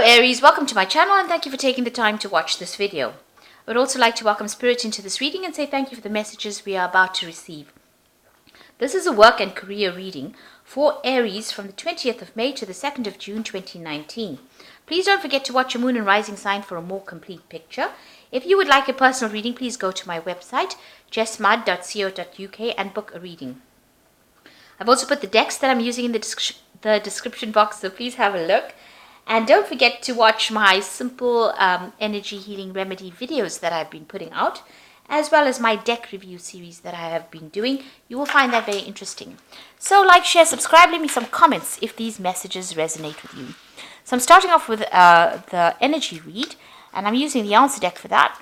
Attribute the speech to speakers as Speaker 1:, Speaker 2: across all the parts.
Speaker 1: Hello Aries, welcome to my channel and thank you for taking the time to watch this video. I would also like to welcome Spirit into this reading and say thank you for the messages we are about to receive. This is a work and career reading for Aries from the 20th of May to the 2nd of June 2019. Please don't forget to watch your moon and rising sign for a more complete picture. If you would like a personal reading, please go to my website jessmud.co.uk and book a reading. I've also put the decks that I'm using in the description box, so please have a look. And don't forget to watch my simple energy healing remedy videos that I've been putting out, as well as my deck review series that I have been doing. You will find that very interesting. So like, share, subscribe, leave me some comments if these messages resonate with you. So I'm starting off with the energy read, and I'm using the answer deck for that.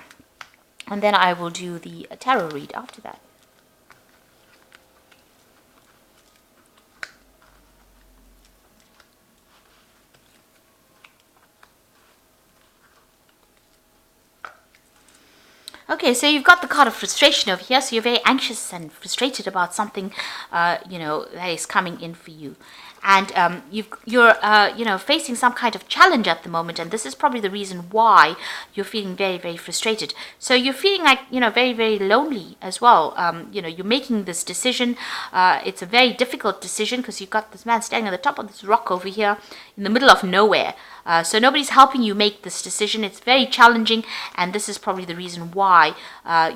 Speaker 1: And then I will do the tarot read after that. Okay, so you've got the card of frustration over here. So you're very anxious and frustrated about something, that is coming in for you. And you're facing some kind of challenge at the moment, and this is probably the reason why you're feeling very, very frustrated. So you're feeling like, very, very lonely as well. You're making this decision. It's a very difficult decision because you've got this man standing on the top of this rock over here in the middle of nowhere. So nobody's helping you make this decision. It's very challenging, and this is probably the reason why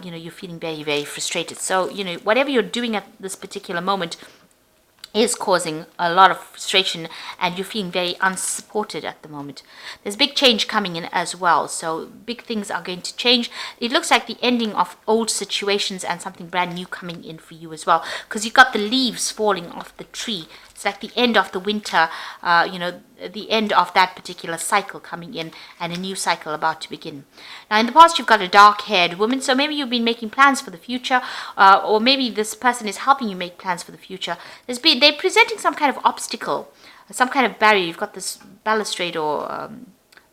Speaker 1: you're feeling very, very frustrated. So whatever you're doing at this particular moment is causing a lot of frustration, and you're feeling very unsupported at the moment. There's big change coming in as well, so big things are going to change. It looks like the ending of old situations and something brand new coming in for you as well, because you've got the leaves falling off the tree. It's like the end of the winter, the end of that particular cycle coming in, and a new cycle about to begin. Now, in the past, you've got a dark-haired woman, so maybe you've been making plans for the future, or maybe this person is helping you make plans for the future. They're presenting some kind of obstacle, some kind of barrier. You've got this balustrade or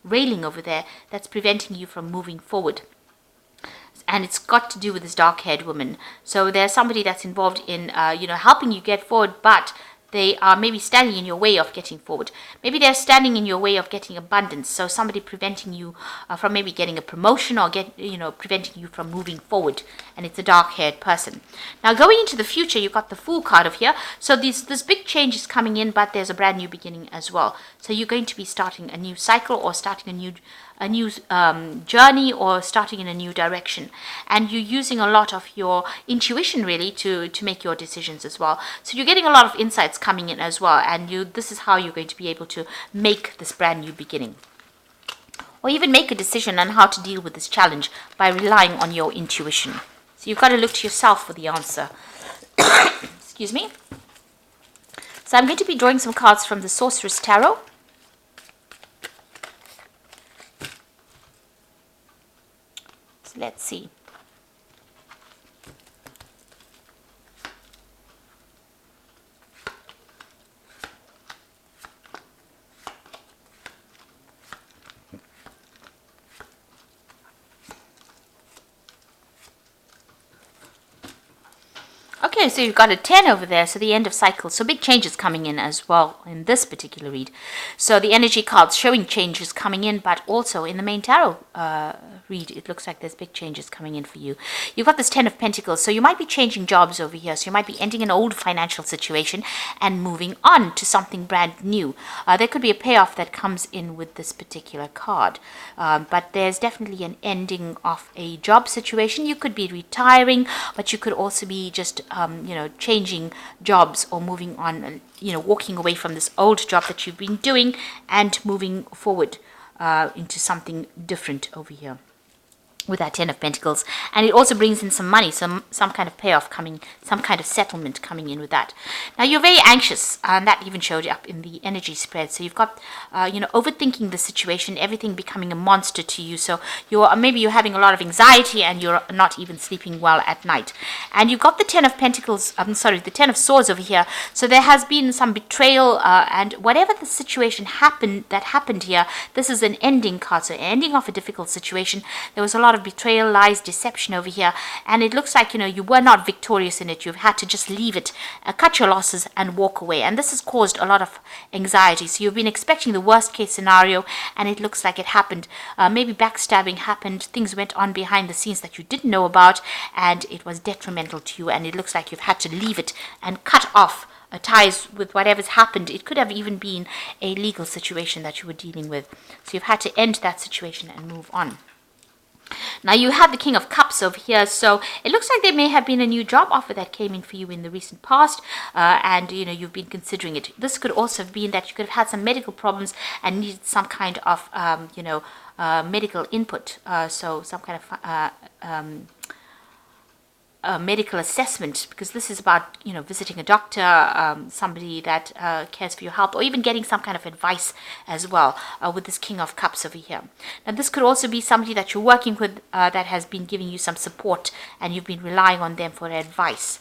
Speaker 1: railing over there that's preventing you from moving forward. And it's got to do with this dark-haired woman. So there's somebody that's involved in, helping you get forward, but they are maybe standing in your way of getting forward. Maybe they're standing in your way of getting abundance. So somebody preventing you from maybe getting a promotion, or preventing you from moving forward. And it's a dark-haired person. Now, going into the future, you've got the Fool card of here. So this big change is coming in, but there's a brand new beginning as well. So you're going to be starting a new cycle, or starting a new journey, or starting in a new direction, and you're using a lot of your intuition really to make your decisions as well. So you're getting a lot of insights coming in as well, and this is how you're going to be able to make this brand new beginning, or even make a decision on how to deal with this challenge by relying on your intuition. So you've got to look to yourself for the answer. Excuse me. So I'm going to be drawing some cards from the Sorcerer's Tarot. Let's see. Okay, so you've got a 10 over there, so the end of cycle. So big changes coming in as well in this particular read. So the energy cards showing changes coming in, but also in the main tarot read, it looks like there's big changes coming in for you. You've got this 10 of Pentacles, so you might be changing jobs over here. So you might be ending an old financial situation and moving on to something brand new. There could be a payoff that comes in with this particular card, but there's definitely an ending of a job situation. You could be retiring, but you could also be just changing jobs, or moving on, walking away from this old job that you've been doing and moving forward into something different over here with that 10 of Pentacles. And it also brings in some money, some kind of payoff coming, some kind of settlement coming in with that. Now, you're very anxious, and that even showed up in the energy spread. So you've got, overthinking the situation, everything becoming a monster to you. So maybe you're having a lot of anxiety, and you're not even sleeping well at night. And you've got the 10 of Pentacles, the 10 of Swords over here. So there has been some betrayal, and whatever the situation happened here, this is an ending card. So ending of a difficult situation. There was a lot lot of betrayal, lies, deception over here, and it looks like, you were not victorious in it. You've had to just leave it, cut your losses and walk away, and this has caused a lot of anxiety. So you've been expecting the worst case scenario, and it looks like it happened. Maybe backstabbing happened, things went on behind the scenes that you didn't know about, and it was detrimental to you, and it looks like you've had to leave it and cut off ties with whatever's happened. It could have even been a legal situation that you were dealing with. So you've had to end that situation and move on. Now you have the King of Cups over here, so it looks like there may have been a new job offer that came in for you in the recent past, and you've been considering it. This could also have been that you could have had some medical problems and needed some kind of medical input, so some kind of medical assessment, because this is about visiting a doctor, somebody that cares for your health, or even getting some kind of advice as well, with this King of Cups over here. Now this could also be somebody that you're working with that has been giving you some support, and you've been relying on them for advice.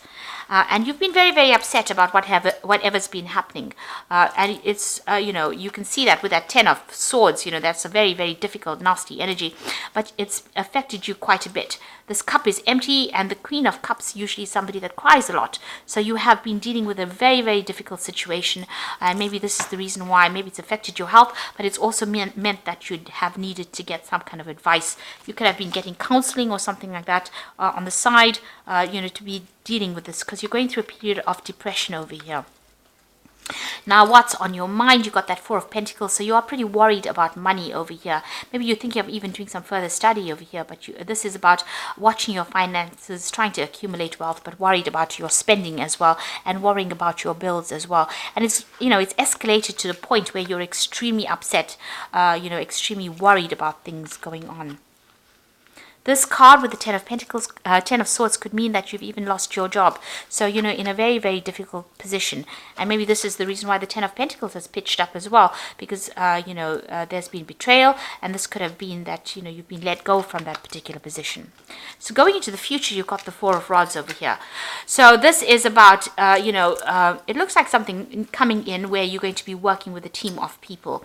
Speaker 1: And you've been very, very upset about whatever's been happening. And it's, you can see that with that 10 of Swords, that's a very, very difficult, nasty energy. But it's affected you quite a bit. This cup is empty, and the Queen of Cups usually is somebody that cries a lot. So you have been dealing with a very, very difficult situation. And maybe this is the reason why. Maybe it's affected your health, but it's also meant that you'd have needed to get some kind of advice. You could have been getting counseling or something like that on the side, to be dealing with this, because you're going through a period of depression over here. Now, what's on your mind? You got that Four of Pentacles, so you are pretty worried about money over here. Maybe you're thinking of even doing some further study over here, but this is about watching your finances, trying to accumulate wealth, but worried about your spending as well, and worrying about your bills as well. And it's it's escalated to the point where you're extremely upset, extremely worried about things going on. This card with the 10 of Pentacles, 10 of Swords could mean that you've even lost your job. So, in a very, very difficult position. And maybe this is the reason why the 10 of Pentacles has pitched up as well. Because, there's been betrayal. And this could have been that, you've been let go from that particular position. So going into the future, you've got the Four of Rods over here. So this is about, it looks like something coming in where you're going to be working with a team of people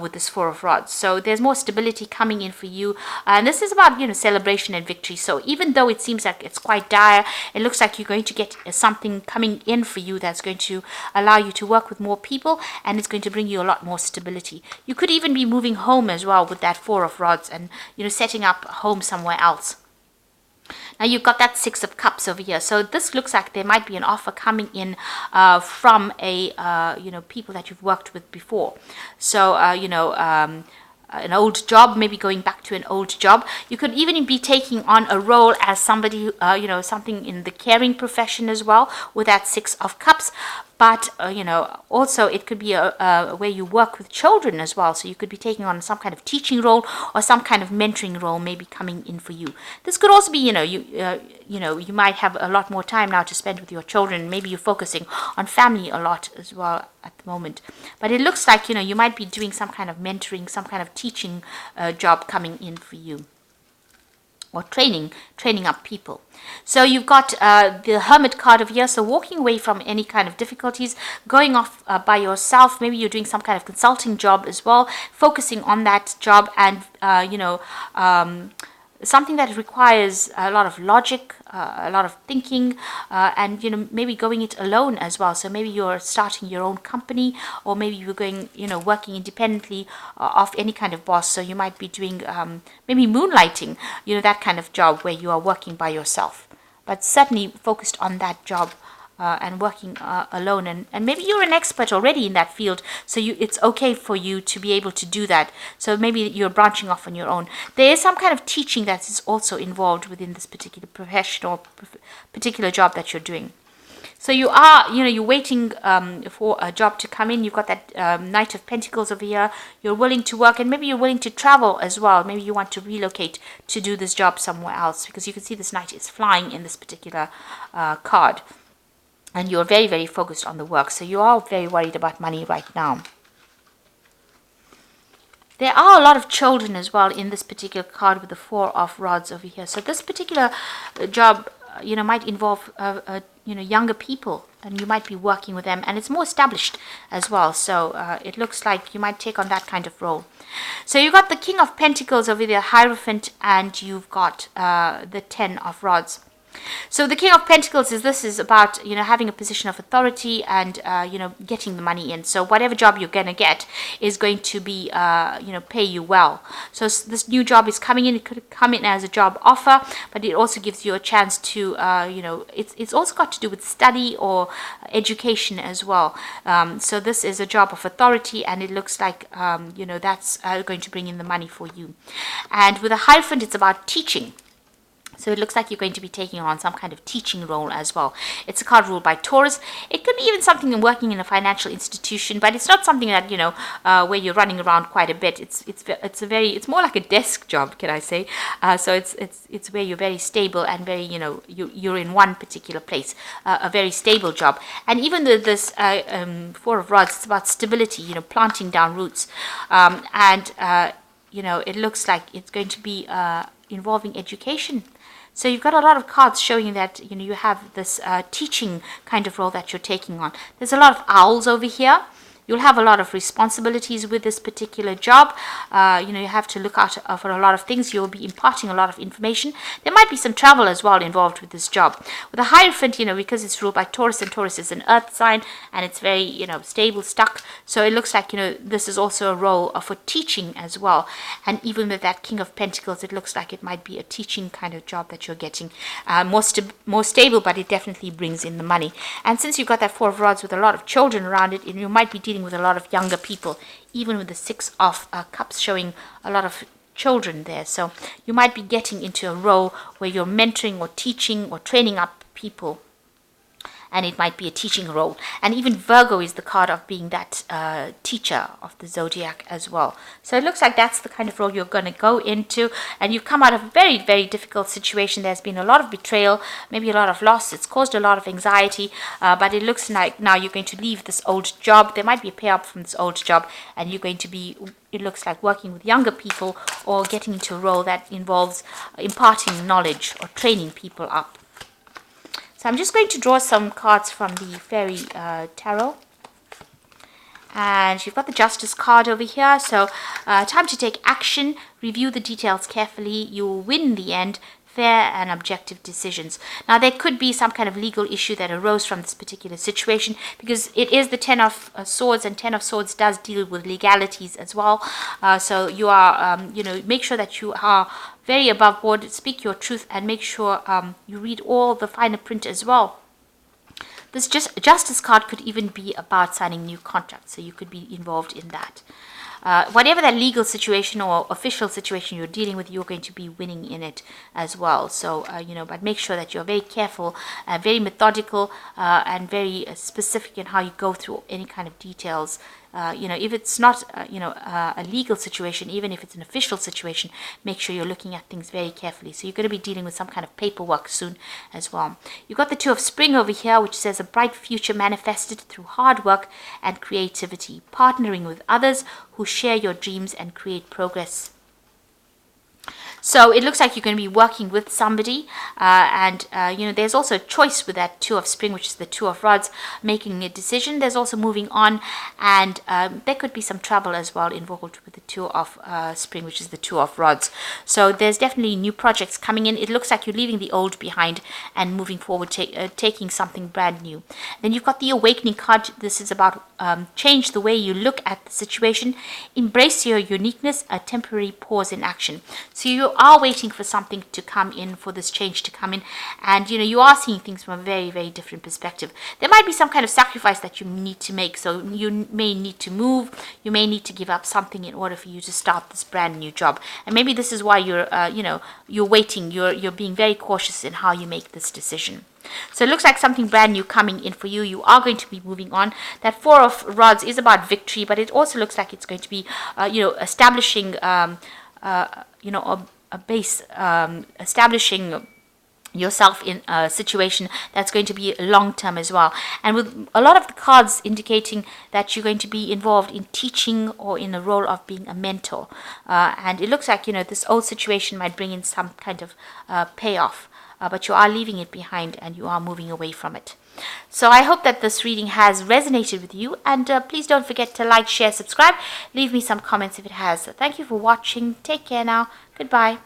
Speaker 1: with this Four of Rods. So there's more stability coming in for you. And this is about, celebration and victory. So even though it seems like it's quite dire, it looks like you're going to get something coming in for you that's going to allow you to work with more people, and it's going to bring you a lot more stability. You could even be moving home as well with that Four of Rods, and setting up a home somewhere else. Now you've got that Six of Cups over here. So this looks like there might be an offer coming in from a people that you've worked with before. So an old job, maybe going back to an old job. You could even be taking on a role as somebody, something in the caring profession as well, with that Six of Cups. But, also it could be where you work with children as well. So you could be taking on some kind of teaching role or some kind of mentoring role maybe coming in for you. This could also be, you might have a lot more time now to spend with your children. Maybe you're focusing on family a lot as well at the moment. But it looks like, you might be doing some kind of mentoring, some kind of teaching job coming in for you. Or training up people. So you've got the Hermit card over here. So walking away from any kind of difficulties, going off by yourself. Maybe you're doing some kind of consulting job as well, focusing on that job, and something that requires a lot of logic, a lot of thinking, and maybe going it alone as well. So maybe you're starting your own company, or maybe you're going working independently of any kind of boss. So you might be doing maybe moonlighting, that kind of job where you are working by yourself, but certainly focused on that job. And working alone, and maybe you're an expert already in that field, so it's okay for you to be able to do that. So maybe you're branching off on your own. There is some kind of teaching that is also involved within this particular profession or particular job that you're doing. So you are, you're waiting for a job to come in. You've got that Knight of Pentacles over here. You're willing to work, and maybe you're willing to travel as well. Maybe you want to relocate to do this job somewhere else, because you can see this Knight is flying in this particular card. And you're very, very focused on the work. So you are very worried about money right now. There are a lot of children as well in this particular card with the Four of Rods over here. So this particular job, might involve younger people, and you might be working with them, and it's more established as well. So it looks like you might take on that kind of role. So you've got the King of Pentacles over there, Hierophant, and you've got the Ten of Rods. So the King of Pentacles is about having a position of authority and getting the money in. So whatever job you're going to get is going to be pay you well. So this new job is coming in. It could come in as a job offer, but it also gives you a chance to it's also got to do with study or education as well. So this is a job of authority, and it looks like that's going to bring in the money for you. And with a Hierophant, it's about teaching. So it looks like you're going to be taking on some kind of teaching role as well. It's a card ruled by Taurus. It could be even something in working in a financial institution, but it's not something that where you're running around quite a bit. It's more like a desk job, can I say? So it's where you're very stable and very you're in one particular place, a very stable job. And even this Four of Rods, it's about stability, planting down roots, it looks like it's going to be involving education. So you've got a lot of cards showing that you have this teaching kind of role that you're taking on. There's a lot of owls over here. You'll have a lot of responsibilities with this particular job. You have to look out for a lot of things. You'll be imparting a lot of information. There might be some travel as well involved with this job. With a Hierophant, because it's ruled by Taurus, and Taurus is an earth sign, and it's very, stable, stuck. So it looks like, this is also a role for teaching as well. And even with that King of Pentacles, it looks like it might be a teaching kind of job that you're getting. More stable, but it definitely brings in the money. And since you've got that Four of Rods with a lot of children around it, you might be dealing with a lot of younger people, even with the Six of Cups showing a lot of children there. So you might be getting into a role where you're mentoring or teaching or training up people, and it might be a teaching role. And even Virgo is the card of being that teacher of the zodiac as well. So it looks like that's the kind of role you're going to go into, and you've come out of a very, very difficult situation. There's been a lot of betrayal, maybe a lot of loss. It's caused a lot of anxiety, but it looks like now you're going to leave this old job. There might be a payout from this old job, and you're going to be, it looks like, working with younger people or getting into a role that involves imparting knowledge or training people up. So I'm just going to draw some cards from the Fairy Tarot. And you've got the Justice card over here. So time to take action, review the details carefully. You will win in the end. Fair and objective decisions. Now, there could be some kind of legal issue that arose from this particular situation, because it is the Ten of Swords, and Ten of Swords does deal with legalities as well. So you are, make sure that you are very above board, speak your truth, and make sure you read all the finer print as well. This Justice card could even be about signing new contracts, so you could be involved in that. Whatever that legal situation or official situation you're dealing with, you're going to be winning in it as well. So, but make sure that you're very careful, very methodical, and very specific in how you go through any kind of details. If it's not, a legal situation, even if it's an official situation, make sure you're looking at things very carefully. So you're going to be dealing with some kind of paperwork soon as well. You've got the Two of Spring over here, which says a bright future manifested through hard work and creativity, partnering with others who share your dreams and create progress. So it looks like you're going to be working with somebody, and there's also a choice with that Two of Spring, which is the Two of Rods, making a decision. There's also moving on, and there could be some trouble as well involved with the Two of Spring, which is the Two of Rods. So there's definitely new projects coming in. It looks like you're leaving the old behind and moving forward, taking something brand new. Then you've got the Awakening card. This is about change the way you look at the situation, embrace your uniqueness, a temporary pause in action. So you are waiting for something to come in, for this change to come in, and you are seeing things from a very, very different perspective. There might be some kind of sacrifice that you need to make, so you may need to move, you may need to give up something in order for you to start this brand new job. And maybe this is why you're waiting, you're being very cautious in how you make this decision. So it looks like something brand new coming in for you. You are going to be moving on. That Four of Rods is about victory, but it also looks like it's going to be, establishing, a base, establishing yourself in a situation that's going to be long term as well. And with a lot of the cards indicating that you're going to be involved in teaching or in the role of being a mentor. And it looks like, this old situation might bring in some kind of payoff. but you are leaving it behind and you are moving away from it. So I hope that this reading has resonated with you, and please don't forget to like, share, subscribe, leave me some comments if it has. So thank you for watching. Take care now. Goodbye.